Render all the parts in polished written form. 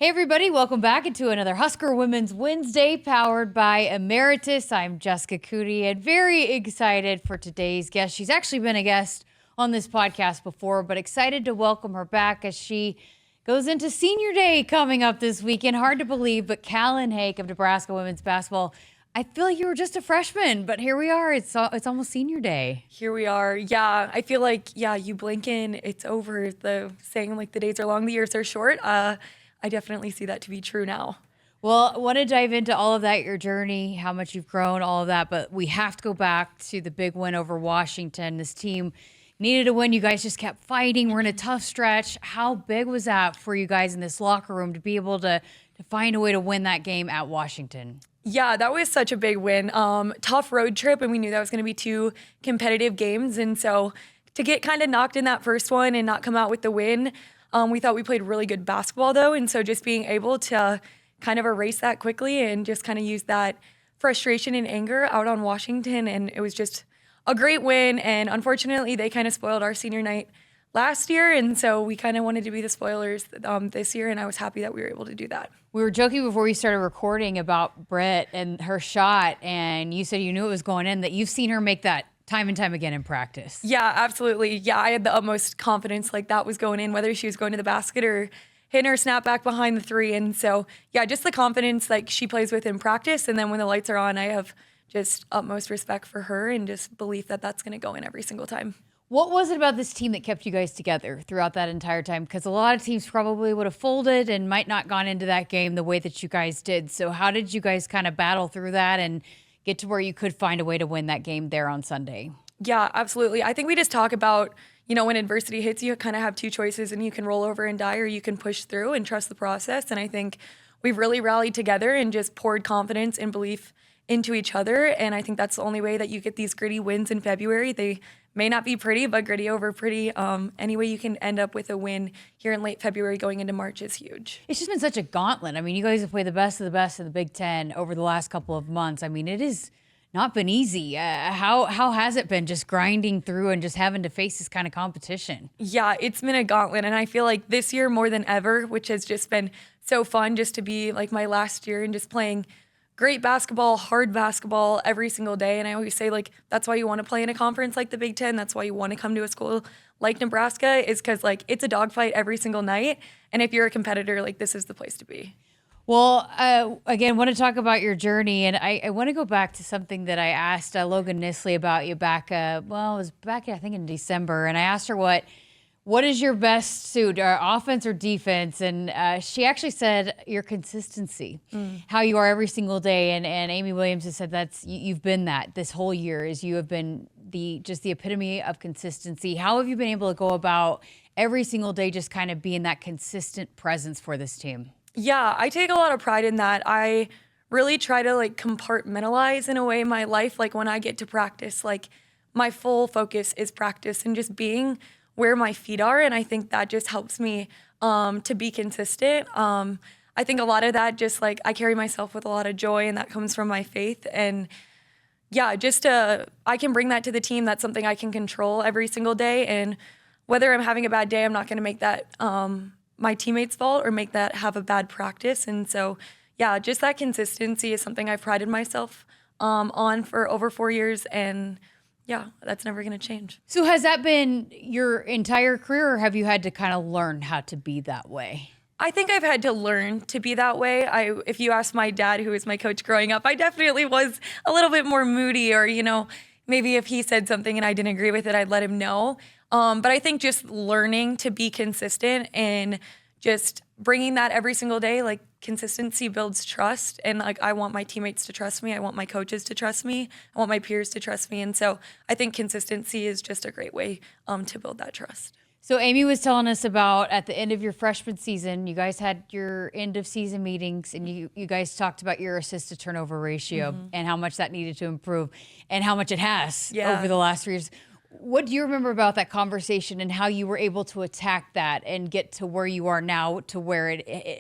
Hey everybody, welcome back into another Husker Women's Wednesday powered by Emeritus. I'm Jessica Coody and very excited for today's guest. She's actually been a guest on this podcast before, but excited to welcome her back as she goes into senior day coming up this weekend. Hard to believe, but Callin Hake of Nebraska women's basketball. I feel like you were just a freshman, but here we are. It's almost senior day. Here we are. Yeah, I feel like, you blink in, it's over. The saying like the days are long, the years are short. I definitely see that to be true now. Well, I want to dive into all of that, your journey, how much you've grown, all of that, but we have to go back to the big win over Washington. This team needed a win. You guys just kept fighting. We're in a tough stretch. How big was that for you guys in this locker room to be able to find a way to win that game at Washington? Yeah, that was such a big win. Tough road trip, and we knew that was going to be two competitive games. And so to get kind of knocked in that first one and not come out with the win, we thought we played really good basketball, though. And so just being able to kind of erase that quickly and just kind of use that frustration and anger out on Washington. And it was just a great win. And unfortunately, they kind of spoiled our senior night last year. And so we kind of wanted to be the spoilers this year. And I was happy that we were able to do that. We were joking before we started recording about Britt and her shot. And you said you knew it was going in, that you've seen her make that time and time again in practice. Yeah, absolutely. Yeah, I had the utmost confidence like that was going in, whether she was going to the basket or hitting her snap back behind the three. And so, yeah, just the confidence like she plays with in practice. And then when the lights are on, I have just utmost respect for her and just belief that that's going to go in every single time. What was it about this team that kept you guys together throughout that entire time? Because a lot of teams probably would have folded and might not gone into that game the way that you guys did. So how did you guys kind of battle through that and get to where you could find a way to win that game there on Sunday? Yeah, absolutely. I think we just talk about, when adversity hits you, kind of have two choices, and you can roll over and die, or you can push through and trust the process. And I think we've really rallied together and just poured confidence and belief into each other. And I think that's the only way that you get these gritty wins in February. They may not be pretty, but gritty over pretty. Any way you can end up with a win here in late February going into March is huge. It's just been such a gauntlet. I mean, you guys have played the best of the Big Ten over the last couple of months. I mean, it has not been easy. How has it been just grinding through and just having to face this kind of competition? Yeah, it's been a gauntlet. And I feel like this year more than ever, which has just been so fun just to be like my last year and just playing great basketball, hard basketball every single day. And I always say, like, that's why you want to play in a conference like the Big Ten. That's why you want to come to a school like Nebraska, is because, like, it's a dogfight every single night. And if you're a competitor, like, this is the place to be. Well, again, want to talk about your journey. And I want to go back to something that I asked Logan Nisley about you back, it was back, I think, in December. And I asked her what is your best suit, offense or defense? And she actually said your consistency, how you are every single day. And Amy Williams has said you've been that this whole year, is you have been the epitome of consistency. How have you been able to go about every single day just kind of being that consistent presence for this team? Yeah, I take a lot of pride in that. I really try to like compartmentalize in a way my life. Like when I get to practice, like my full focus is practice and just being where my feet are. And I think that just helps me to be consistent. I think a lot of that just like I carry myself with a lot of joy, and that comes from my faith. And yeah, I can bring that to the team. That's something I can control every single day. And whether I'm having a bad day, I'm not going to make that my teammates' fault or make that have a bad practice. And so, yeah, just that consistency is something I've prided myself on for over 4 years. And yeah, that's never going to change. So has that been your entire career, or have you had to kind of learn how to be that way? I think I've had to learn to be that way. If you ask my dad, who was my coach growing up, I definitely was a little bit more moody, or, maybe if he said something and I didn't agree with it, I'd let him know. But I think just learning to be consistent and just bringing that every single day, like consistency builds trust. And like, I want my teammates to trust me. I want my coaches to trust me. I want my peers to trust me. And so I think consistency is just a great way to build that trust. So Amy was telling us about at the end of your freshman season, you guys had your end of season meetings, and you guys talked about your assist to turnover ratio and how much that needed to improve and how much it has over the last 3 years. What do you remember about that conversation and how you were able to attack that and get to where you are now, to where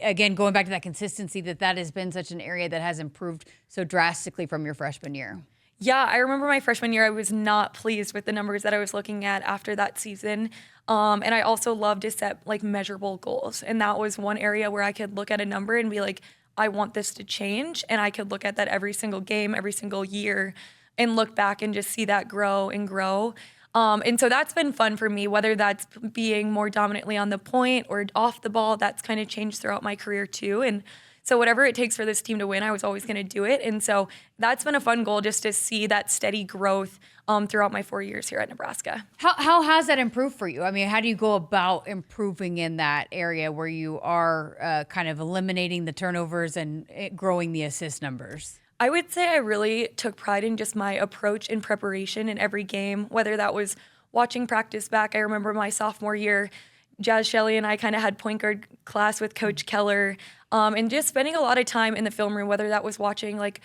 again, going back to that consistency, that has been such an area that has improved so drastically from your freshman year? Yeah, I remember my freshman year, I was not pleased with the numbers that I was looking at after that season. And I also love to set like measurable goals. And that was one area where I could look at a number and be like, I want this to change. And I could look at that every single game, every single year, and look back and just see that grow and grow. And so that's been fun for me, whether that's being more dominantly on the point or off the ball. That's kind of changed throughout my career too. And so whatever it takes for this team to win, I was always going to do it. And so that's been a fun goal, just to see that steady growth throughout my 4 years here at Nebraska. How has that improved for you? I mean, how do you go about improving in that area where you are kind of eliminating the turnovers and growing the assist numbers? I would say I really took pride in just my approach and preparation in every game, whether that was watching practice back. I remember my sophomore year, Jazz Shelley and I kind of had point guard class with Coach Keller, and just spending a lot of time in the film room, whether that was watching like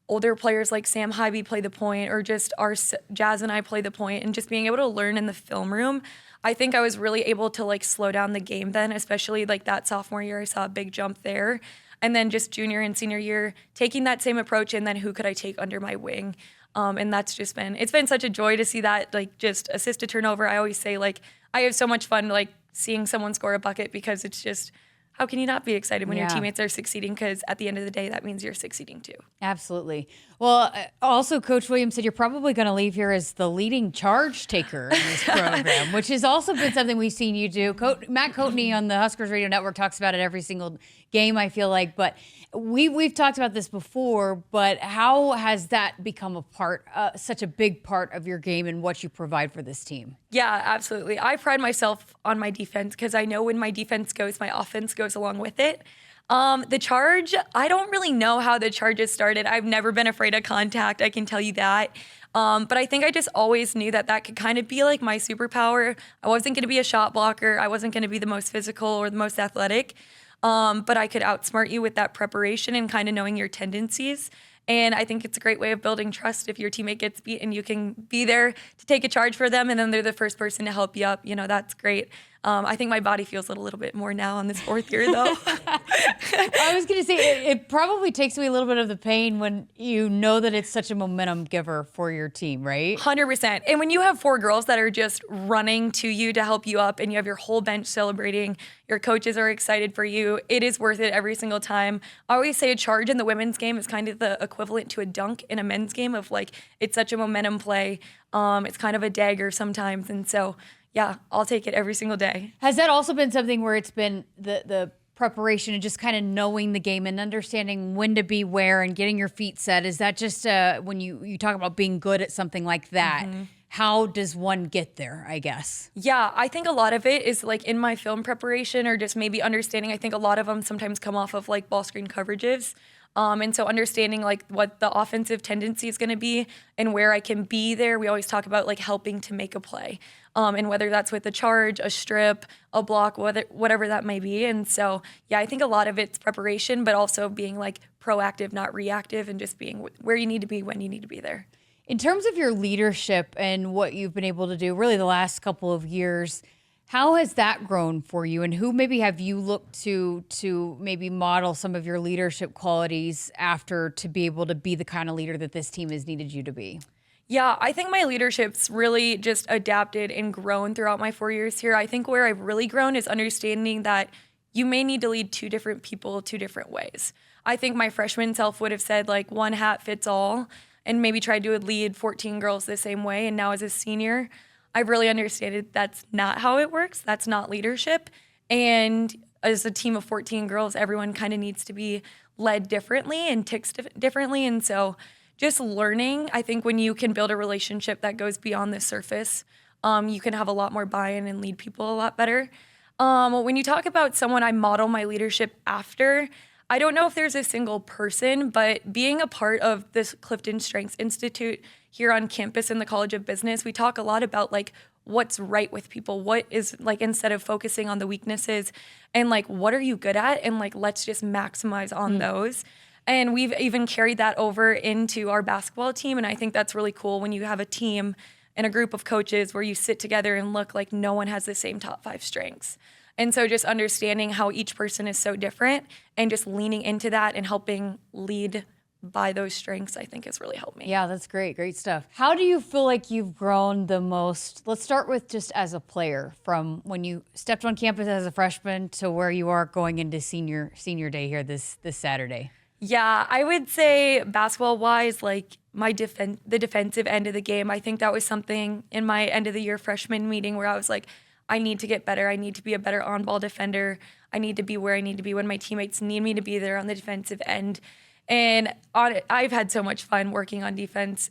older players like Sam Hybe play the point or just our Jazz and I play the point, and just being able to learn in the film room. I think I was really able to like slow down the game then, especially like that sophomore year. I saw a big jump there. And then just junior and senior year, taking that same approach, and then who could I take under my wing? And that's just it's been such a joy to see that, like, just assist to turnover. I always say, like, I have so much fun, like, seeing someone score a bucket, because it's just, how can you not be excited when your teammates are succeeding? Because at the end of the day, that means you're succeeding too. Absolutely. Well, also, Coach Williams said you're probably going to leave here as the leading charge taker in this program, which has also been something we've seen you do. Matt Coatney on the Huskers Radio Network talks about it every single game, I feel like. But we've talked about this before, but how has that become a part, such a big part of your game and what you provide for this team? Yeah, absolutely. I pride myself on my defense, because I know when my defense goes, my offense goes along with it. The charge, I don't really know how the charges started. I've never been afraid of contact, I can tell you that. But I think I just always knew that could kind of be like my superpower. I wasn't going to be a shot blocker. I wasn't going to be the most physical or the most athletic. But I could outsmart you with that preparation and kind of knowing your tendencies. And I think it's a great way of building trust. If your teammate gets beat and you can be there to take a charge for them, and then they're the first person to help you up, that's great. I think my body feels it a little bit more now on this 4th year, though. I was going to say, it probably takes away a little bit of the pain when you know that it's such a momentum giver for your team, right? 100%. And when you have 4 girls that are just running to you to help you up, and you have your whole bench celebrating, your coaches are excited for you, it is worth it every single time. I always say a charge in the women's game is kind of the equivalent to a dunk in a men's game, of like, it's such a momentum play. It's kind of a dagger sometimes. And so, yeah, I'll take it every single day. Has that also been something where it's been the preparation and just kind of knowing the game and understanding when to be where and getting your feet set? Is that just when you talk about being good at something like that, how does one get there, I guess? Yeah, I think a lot of it is like in my film preparation, or just maybe understanding. I think a lot of them sometimes come off of like ball screen coverages. And so understanding like what the offensive tendency is going to be and where I can be there. We always talk about like helping to make a play, and whether that's with a charge, a strip, a block, whatever that may be. And so, yeah, I think a lot of it's preparation, but also being like proactive, not reactive, and just being where you need to be when you need to be there. In terms of your leadership and what you've been able to do really the last couple of years, how has that grown for you, and who maybe have you looked to maybe model some of your leadership qualities after, to be able to be the kind of leader that this team has needed you to be? Yeah, I think my leadership's really just adapted and grown throughout my 4 years here. I think where I've really grown is understanding that you may need to lead 2 different people 2 different ways. I think my freshman self would have said like one hat fits all, and maybe tried to lead 14 girls the same way. And now as a senior, I've really understood that's not how it works. That's not leadership. And as a team of 14 girls, everyone kind of needs to be led differently and ticks differently. And so just learning, I think when you can build a relationship that goes beyond the surface, you can have a lot more buy-in and lead people a lot better. When you talk about someone I model my leadership after, I don't know if there's a single person, but being a part of this Clifton Strengths Institute here on campus in the College of Business, we talk a lot about like what's right with people, what is like, instead of focusing on the weaknesses, and like what are you good at, and like let's just maximize on those. And we've even carried that over into our basketball team, and I think that's really cool when you have a team and a group of coaches where you sit together and look like no one has the same top 5 strengths. And so just understanding how each person is so different and just leaning into that and helping lead by those strengths, I think has really helped me. Yeah, that's great. Great stuff. How do you feel like you've grown the most? Let's start with just as a player, from when you stepped on campus as a freshman to where you are going into senior day here this Saturday. Yeah, I would say basketball-wise, like the defensive end of the game, I think that was something in my end of the year freshman meeting where I was like, I need to get better. I need to be a better on-ball defender. I need to be where I need to be when my teammates need me to be there on the defensive end. And I've had so much fun working on defense.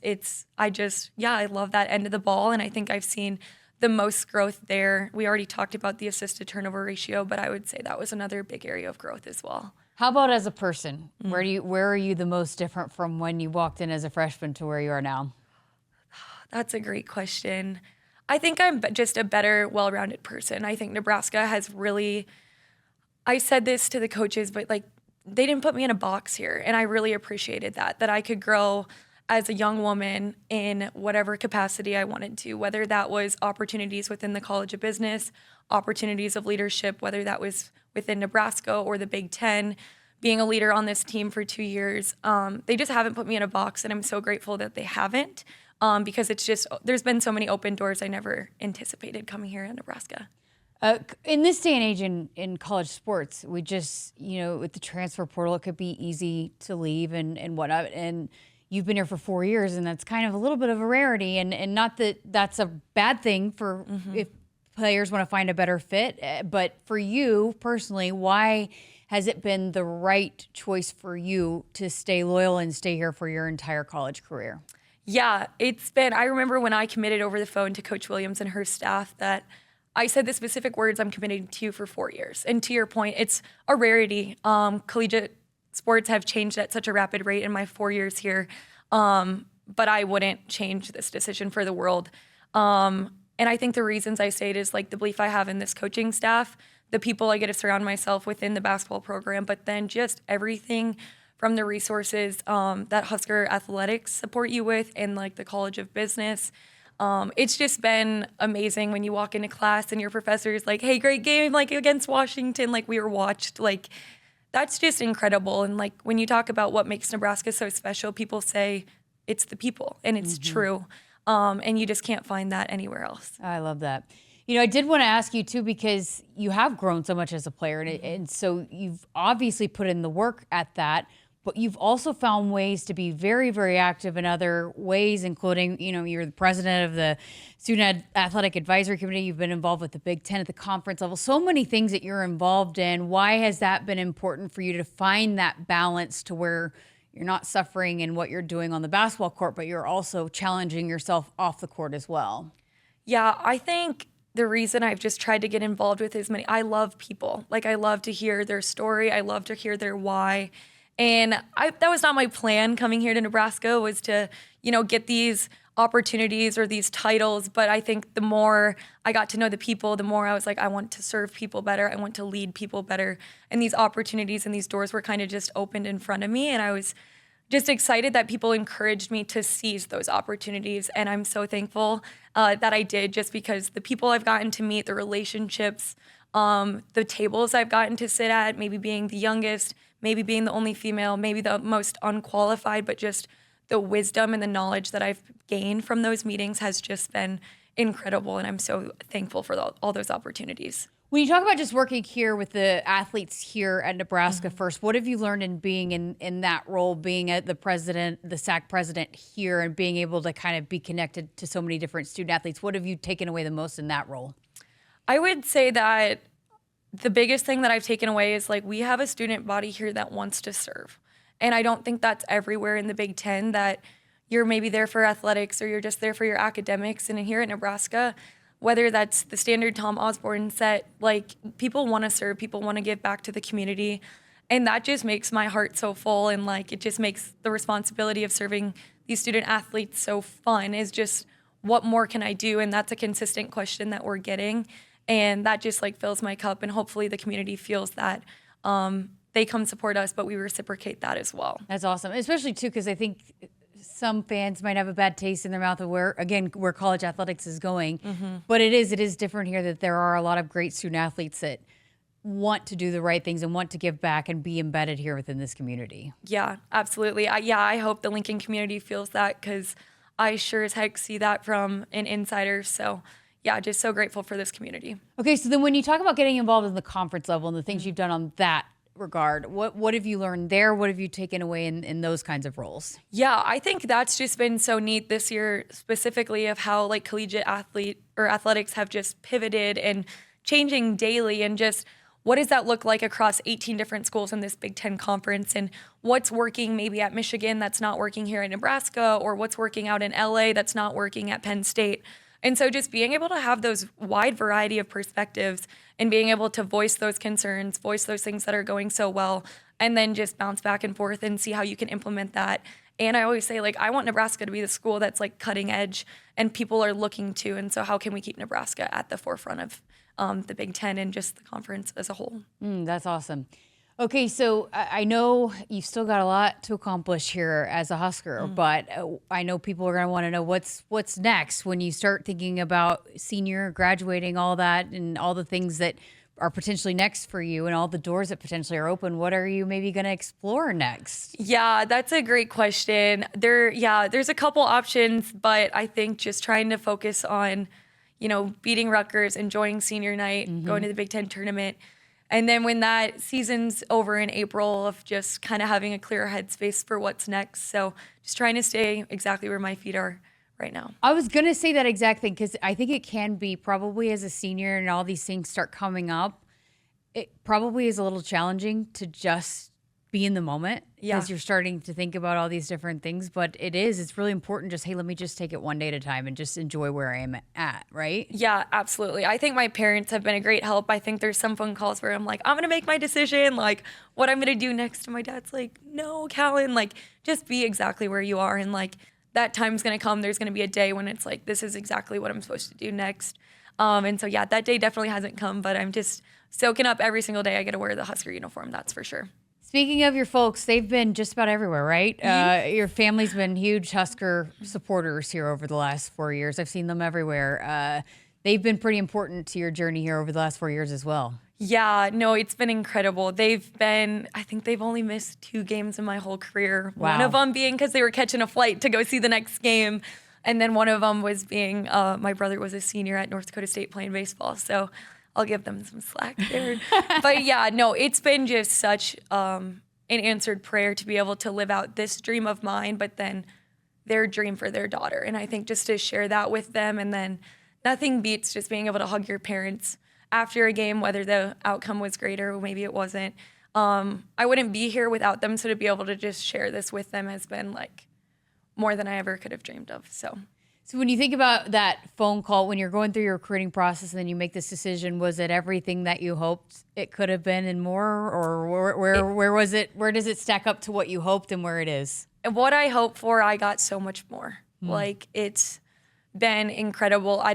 I love that end of the ball, and I think I've seen the most growth there. We already talked about the assist to turnover ratio, but I would say that was another big area of growth as well. How about as a person? Where are you the most different from when you walked in as a freshman to where you are now? That's a great question. I think I'm just a better, well-rounded person. I think Nebraska has really, I said this to the coaches, but like, they didn't put me in a box here, and I really appreciated that I could grow as a young woman in whatever capacity I wanted to, whether that was opportunities within the College of Business, opportunities of leadership, whether that was within Nebraska or the Big Ten, being a leader on this team for 2 years. They just haven't put me in a box, and I'm so grateful that they haven't, because there's been so many open doors I never anticipated coming here in Nebraska. In this day and age in college sports, we just, with the transfer portal, it could be easy to leave and whatnot. And you've been here for 4 years, and that's kind of a little bit of a rarity. And not that that's a bad thing for if players want to find a better fit. But for you personally, why has it been the right choice for you to stay loyal and stay here for your entire college career? Yeah, I remember when I committed over the phone to Coach Williams and her staff that I said the specific words, I'm committing to you for 4 years. And to your point, it's a rarity. Collegiate sports have changed at such a rapid rate in my 4 years here. But I wouldn't change this decision for the world. And I think the reasons I say it is like the belief I have in this coaching staff, the people I get to surround myself within the basketball program, but then just everything from the resources that Husker athletics support you with and like the College of Business. It's just been amazing when you walk into class and your professor is like, hey, great game, like against Washington, like we were watched. Like, that's just incredible. And like when you talk about what makes Nebraska so special, people say it's the people, and it's true. And you just can't find that anywhere else. I love that. I did want to ask you too, because you have grown so much as a player, and so you've obviously put in the work at that. But you've also found ways to be very, very active in other ways, including, you're the president of the Student Athletic Advisory Committee. You've been involved with the Big Ten at the conference level. So many things that you're involved in. Why has that been important for you to find that balance to where you're not suffering in what you're doing on the basketball court, but you're also challenging yourself off the court as well? Yeah, I think the reason I've just tried to get involved with I love people. Like, I love to hear their story. I love to hear their why. And that was not my plan coming here to Nebraska, was to, get these opportunities or these titles. But I think the more I got to know the people, the more I was like, I want to serve people better. I want to lead people better. And these opportunities and these doors were kind of just opened in front of me. And I was just excited that people encouraged me to seize those opportunities. And I'm so thankful that I did, just because the people I've gotten to meet, the relationships, the tables I've gotten to sit at, maybe being the youngest, maybe being the only female, maybe the most unqualified, but just the wisdom and the knowledge that I've gained from those meetings has just been incredible. And I'm so thankful for all those opportunities. When you talk about just working here with the athletes here at Nebraska first, what have you learned in being in that role, being the president, the SAAC president here, and being able to kind of be connected to so many different student athletes? What have you taken away the most in that role? I would say that the biggest thing that I've taken away is like, we have a student body here that wants to serve. And I don't think that's everywhere in the Big Ten, that you're maybe there for athletics or you're just there for your academics. And here at Nebraska, whether that's the standard Tom Osborne set, like, people want to serve, people want to give back to the community. And that just makes my heart so full. And like, it just makes the responsibility of serving these student athletes so fun, is just, what more can I do? And that's a consistent question that we're getting. And that just like fills my cup, and hopefully the community feels that they come support us, but we reciprocate that as well. That's awesome, especially too, because I think some fans might have a bad taste in their mouth of where college athletics is going. But it is different here, that there are a lot of great student athletes that want to do the right things and want to give back and be embedded here within this community. Yeah, absolutely. I hope the Lincoln community feels that, because I sure as heck see that from an insider. So yeah, just so grateful for this community. Okay, so then when you talk about getting involved in the conference level and the things you've done on that regard, what have you learned there? What have you taken away in those kinds of roles? Yeah, I think that's just been so neat this year, specifically of how like collegiate athletics have just pivoted and changing daily, and just what does that look like across 18 different schools in this Big Ten conference, and what's working maybe at Michigan that's not working here in Nebraska, or what's working out in LA that's not working at Penn State. And so just being able to have those wide variety of perspectives and being able to voice those concerns, voice those things that are going so well, and then just bounce back and forth and see how you can implement that. And I always say, like, I want Nebraska to be the school that's like cutting edge and people are looking to. And so how can we keep Nebraska at the forefront of the Big Ten and just the conference as a whole? That's awesome. Okay, so I know you've still got a lot to accomplish here as a Husker, but I know people are going to want to know what's next when you start thinking about senior, graduating, all that, and all the things that are potentially next for you and all the doors that potentially are open. What are you maybe going to explore next? Yeah, that's a great question. There's a couple options, but I think just trying to focus on, beating Rutgers, enjoying senior night, going to the Big Ten tournament. And then when that season's over in April, of just kind of having a clear headspace for what's next. So just trying to stay exactly where my feet are right now. I was going to say that exact thing, because I think it can be, probably as a senior and all these things start coming up, it probably is a little challenging to just be in the moment as you're starting to think about all these different things. But it's really important just, hey, let me just take it one day at a time and just enjoy where I am at, right? Yeah, absolutely. I think my parents have been a great help. I think there's some phone calls where I'm like, I'm going to make my decision, like what I'm going to do next. And my dad's like, no, Callin, like just be exactly where you are. And like that time's going to come. There's going to be a day when it's like, this is exactly what I'm supposed to do next. And so, yeah, that day definitely hasn't come, but I'm just soaking up every single day I get to wear the Husker uniform. That's for sure. Speaking of your folks, they've been just about everywhere, right? Your family's been huge Husker supporters here over the last 4 years. I've seen them everywhere. They've been pretty important to your journey here over the last 4 years as well. Yeah, no, it's been incredible. I think they've only missed 2 games in my whole career. Wow. One of them being because they were catching a flight to go see the next game. And then one of them was being, my brother was a senior at North Dakota State playing baseball. So I'll give them some slack there. But yeah, no, it's been just such an answered prayer to be able to live out this dream of mine, but then their dream for their daughter. And I think just to share that with them, and then nothing beats just being able to hug your parents after a game, whether the outcome was great or maybe it wasn't. I wouldn't be here without them. So to be able to just share this with them has been like more than I ever could have dreamed of. So when you think about that phone call, when you're going through your recruiting process and then you make this decision, was it everything that you hoped it could have been and more? Or where was it? Where does it stack up to what you hoped and where it is? And what I hoped for, I got so much more. Like, it's been incredible. I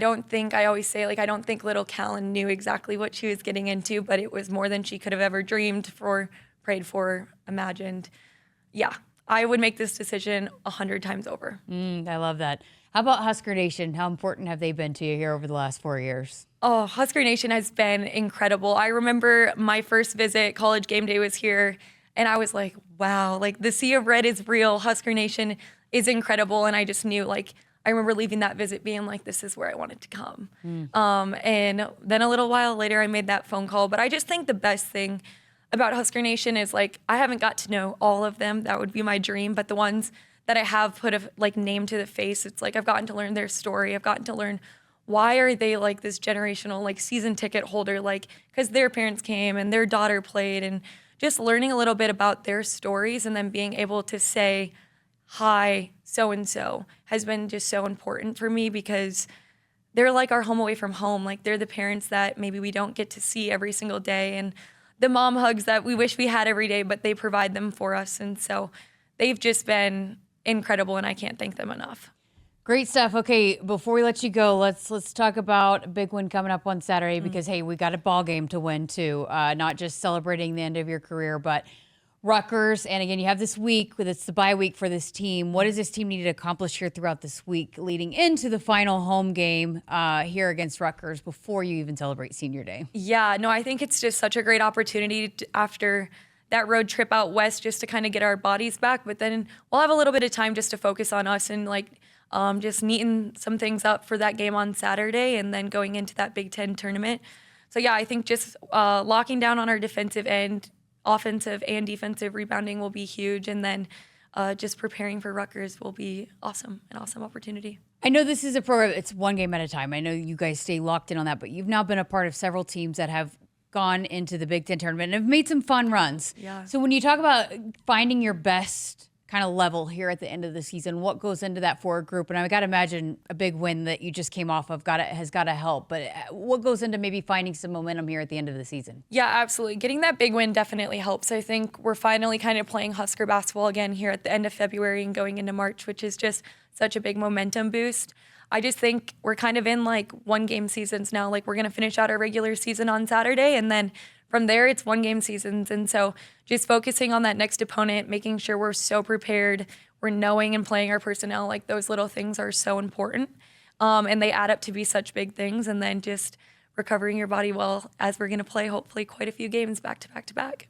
always say, like, I don't think little Callin knew exactly what she was getting into, but it was more than she could have ever dreamed for, prayed for, imagined. Yeah, I would make this decision 100 times over. I love that. How about Husker Nation? How important have they been to you here over the last 4 years? Oh, Husker Nation has been incredible. I remember my first visit, College Game Day was here, and I was like, wow, like the Sea of Red is real. Husker Nation is incredible. And I just knew, like, I remember leaving that visit being like, this is where I wanted to come. And then a little while later, I made that phone call. But I just think the best thing about Husker Nation is, like, I haven't got to know all of them. That would be my dream. But the ones that I have put a name to the face, it's like I've gotten to learn their story. I've gotten to learn why are they like this generational like season ticket holder, like because their parents came and their daughter played, and just learning a little bit about their stories and then being able to say, hi, so-and-so has been just so important for me, because they're like our home away from home. Like, they're the parents that maybe we don't get to see every single day, and the mom hugs that we wish we had every day, but they provide them for us. And so they've just been incredible, and I can't thank them enough. Great stuff. Okay, before we let you go, let's talk about a big win coming up on Saturday, because hey, we got a ball game to win too. Not just celebrating the end of your career, but Rutgers. And again, you have this week, it's the bye week for this team. What does this team need to accomplish here throughout this week leading into the final home game here against Rutgers before you even celebrate senior day? Yeah, no, I think it's just such a great opportunity after that road trip out west just to kind of get our bodies back. But then we'll have a little bit of time just to focus on us and just neaten some things up for that game on Saturday and then going into that Big Ten tournament. So yeah, I think just locking down on our defensive end, offensive and defensive rebounding will be huge. And then just preparing for Rutgers will be awesome, an awesome opportunity. I know this is a program, it's one game at a time. I know you guys stay locked in on that, but you've now been a part of several teams that have gone into the Big Ten tournament and have made some fun runs. Yeah. So when you talk about finding your best kind of level here at the end of the season, what goes into that for a group? And I got to imagine a big win that you just came off of has got to help. But what goes into maybe finding some momentum here at the end of the season? Yeah, absolutely. Getting that big win definitely helps. I think we're finally kind of playing Husker basketball again here at the end of February and going into March, which is just such a big momentum boost. I just think we're kind of in one game seasons now. We're going to finish out our regular season on Saturday, and then from there it's one game seasons. And so just focusing on that next opponent, making sure we're so prepared, we're knowing and playing our personnel, those little things are so important. And they add up to be such big things. And then just recovering your body well as we're going to play hopefully quite a few games back to back to back.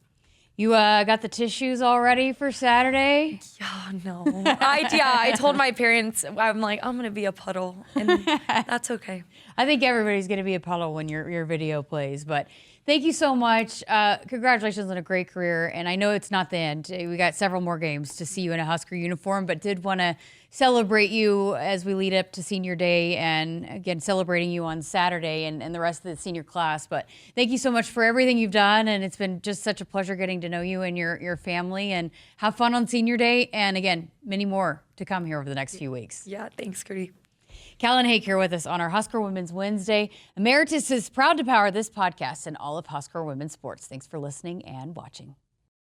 You got the tissues all ready for Saturday? Yeah, no. I told my parents, I'm going to be a puddle, and that's okay. I think everybody's going to be a puddle when your video plays, but thank you so much. Congratulations on a great career, and I know it's not the end. We got several more games to see you in a Husker uniform, but did want to celebrate you as we lead up to senior day, and again, celebrating you on Saturday and the rest of the senior class. But thank you so much for everything you've done, and it's been just such a pleasure getting to know you and your family, and have fun on senior day, and again, many more to come here over the next few weeks. Yeah, thanks, Coody. Callin Hake here with us on our Husker Women's Wednesday. Emeritus is proud to power this podcast and all of Husker women's sports. Thanks for listening and watching.